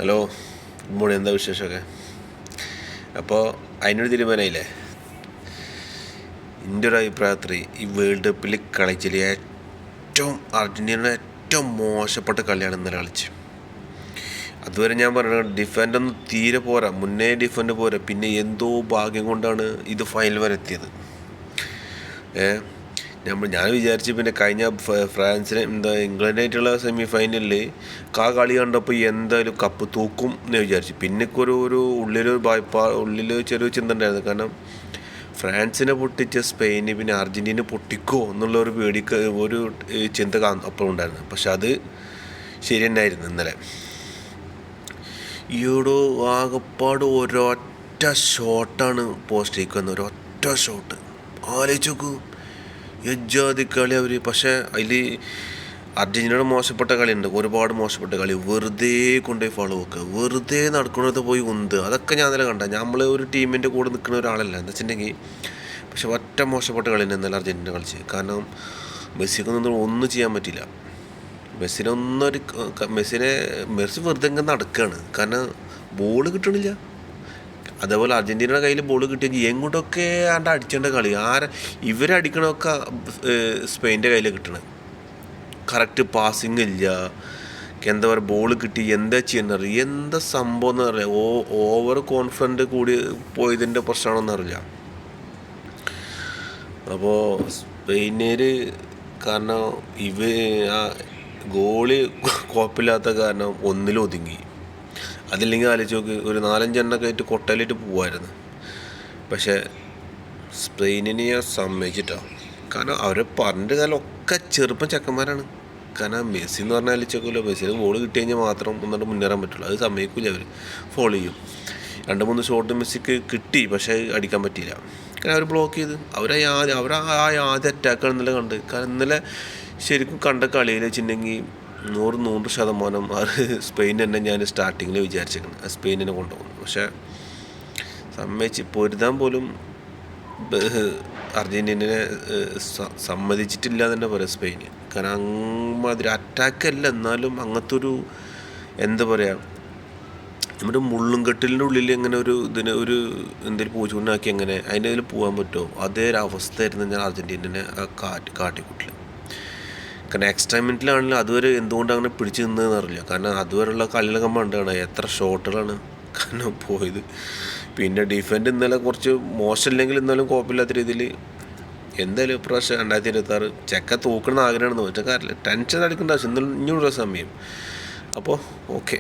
Hello, good morning. എന്താ വിശേഷമൊക്കെ? അപ്പോൾ അതിനൊരു തീരുമാനമായില്ലേ? എൻ്റെ ഒരു അഭിപ്രായത്തിൽ ഈ വേൾഡ് കപ്പിൽ കളിച്ചതിൽ അർജൻറ്റീനയുടെ ഏറ്റവും മോശപ്പെട്ട കളിയാണ് ഇന്നലെ കളിച്ച്. അതുവരെ ഞാൻ പറഞ്ഞത് ഡിഫൻഡൊന്നും തീരെ പോരാ, മുന്നേ ഡിഫൻഡ് പോരാ, പിന്നെ എന്തോ ഭാഗ്യം കൊണ്ടാണ് ഇത് ഫൈനൽ വരെ എത്തിയത്. ഞാൻ വിചാരിച്ചു പിന്നെ കഴിഞ്ഞ ഫ്രാൻസിന് ഇംഗ്ലണ്ടായിട്ടുള്ള സെമി ഫൈനലിൽ കളി കണ്ടപ്പോൾ എന്തായാലും കപ്പ് തൂക്കും എന്ന് വിചാരിച്ചു. പിന്നെ ഒരു ഉള്ളിൽ ചെറിയ ചിന്ത ഉണ്ടായിരുന്നു. കാരണം ഫ്രാൻസിനെ പൊട്ടിച്ച സ്പെയിന് പിന്നെ അർജൻറ്റീന പൊട്ടിക്കോ എന്നുള്ള ഒരു ചിന്ത അപ്പുറം ഉണ്ടായിരുന്നു. പക്ഷെ അത് ശരി തന്നെയായിരുന്നു. ഇന്നലെ ഈയോടോ ആകപ്പാട് ഒരൊറ്റ ഷോട്ടാണ് പോസ്റ്റിലേക്ക് വന്നത്, ഒരൊറ്റ ഷോട്ട്. ആലോചിച്ച് നോക്കൂ, യജാതി കളി അവർ. പക്ഷേ അതിൽ അർജൻറ്റീനയുടെ മോശപ്പെട്ട കളിയുണ്ട്, ഒരുപാട് മോശപ്പെട്ട കളി. വെറുതെ കൊണ്ടുപോയി ഫോളോ വെക്കുക, വെറുതെ നടക്കുന്നത് പോയി ഉന്ത്. അതൊക്കെ ഞാൻ ഇന്നലെ കണ്ട. നമ്മൾ ഒരു ടീമിൻ്റെ കൂടെ നിൽക്കുന്ന ഒരാളല്ല എന്താ വെച്ചിട്ടുണ്ടെങ്കിൽ. പക്ഷെ ഒറ്റ മോശപ്പെട്ട കളി തന്നെ ഇന്നലെ അർജൻറ്റീന കളിച്ച്. കാരണം ഒന്നും ചെയ്യാൻ പറ്റില്ല. മെസ്സി വെറുതെ ഇങ്ങനെ നടക്കുകയാണ്. കാരണം ബോൾ കിട്ടണില്ല. അതേപോലെ അർജൻറ്റീനയുടെ കയ്യിൽ ബോൾ കിട്ടിയെങ്കിൽ എങ്ങോട്ടൊക്കെ അടിച്ചേണ്ട കളി. ഇവരടിക്കണമൊക്കെ സ്പെയിൻ്റെ കയ്യിൽ കിട്ടണം. കറക്റ്റ് പാസിങ് ഇല്ല. എന്താ പറയുക, ബോൾ കിട്ടി എന്താ ചെയ്യുന്നത്, എന്താ സംഭവം എന്ന് അറിയില്ല. ഓവർ കോൺഫിഡൻറ്റ് കൂടി പോയതിൻ്റെ പ്രശ്നമാണെന്ന് അറിയില്ല. അപ്പോൾ സ്പെയിനർ കാരണം ഗോളി കുഴപ്പമില്ലാത്ത കാരണം ഒന്നിലൊതുങ്ങി. അതില്ലെങ്കിൽ ആലോചിച്ച് നോക്ക്, ഒരു 4-5 എണ്ണൊക്കെ ആയിട്ട് കൊട്ടയിലിട്ട് പോവായിരുന്നു. പക്ഷേ സ്പെയിനിനെ ഞാൻ സമ്മതിച്ചിട്ടോ. കാരണം അവരെ പറഞ്ഞിട്ട് കാലമൊക്കെ ചെറുപ്പം ചെക്കന്മാരാണ്. കാരണം മെസ്സി എന്ന് പറഞ്ഞാൽ ആലോചിച്ചോക്കുമല്ലോ, മെസ്സിന് ബോൾ കിട്ടി കഴിഞ്ഞാൽ മാത്രം ഒന്നിട്ട് മുന്നേറാൻ പറ്റുള്ളൂ. അത് സമ്മതിക്കില്ല, അവർ ഫോളോ ചെയ്യും. 2-3 ഷോട്ട് മെസ്സിക്ക് കിട്ടി, പക്ഷേ അടിക്കാൻ പറ്റിയില്ല. കാരണം അവർ ബ്ലോക്ക് ചെയ്ത് ആദ്യ അറ്റാക്കാണ് ഇന്നലെ കണ്ട്. കാരണം ഇന്നലെ ശരിക്കും കണ്ട കളിയിൽ വെച്ചിട്ടുണ്ടെങ്കിൽ 100% അത് സ്പെയിൻ തന്നെ ഞാൻ സ്റ്റാർട്ടിങ്ങിൽ വിചാരിച്ചേക്കുന്നത് സ്പെയിനിനെ കൊണ്ടുപോകുന്നു. പക്ഷേ സമ്മതിച്ച് പൊരുതാൻ പോലും അർജൻറ്റീനയെ സമ്മതിച്ചിട്ടില്ല എന്ന് തന്നെ പറയാം സ്പെയിന്. കാരണം അങ്ങമാതിരി അറ്റാക്കല്ല, എന്നാലും അങ്ങനത്തെ ഒരു എന്താ പറയുക, നമ്മുടെ മുള്ളുംകെട്ടിലിൻ്റെ ഉള്ളിൽ എങ്ങനെ എന്തെങ്കിലും പൂച്ചുകൊണ്ടാക്കി എങ്ങനെ അതിൻ്റെ ഇതിൽ പോകാൻ പറ്റുമോ, അതേ ഒരു അവസ്ഥയായിരുന്നു ഞാൻ അർജൻറ്റീനനെ കാട്ടിക്കൂട്ടില്ല. കാരണം എക്സ്ട്രാ മിനിറ്റിലാണെങ്കിലും അതുവരെ എന്തുകൊണ്ട് അങ്ങനെ പിടിച്ച് നിന്നതെന്ന് അറിയില്ല. കാരണം അതുവരെയുള്ള കളികളൊക്കെ മണ്ടാണ്, എത്ര ഷോട്ടുകളാണ് കാരണം പോയത്. പിന്നെ ഡിഫൻഡ് ഇന്നലെ കുറച്ച് മോശമില്ലെങ്കിൽ എന്നാലും കുഴപ്പമില്ലാത്ത രീതിയിൽ എന്തായാലും ഇപ്രാവശ്യം 2026 ചെക്ക തൂക്കണമെന്ന് ആഗ്രഹമാണെന്ന് വെച്ചാൽ കാര്യമില്ല. ടെൻഷൻ അടിക്കേണ്ട ആവശ്യം, ഇന്നൂടെ സമയം. അപ്പോൾ ഓക്കെ.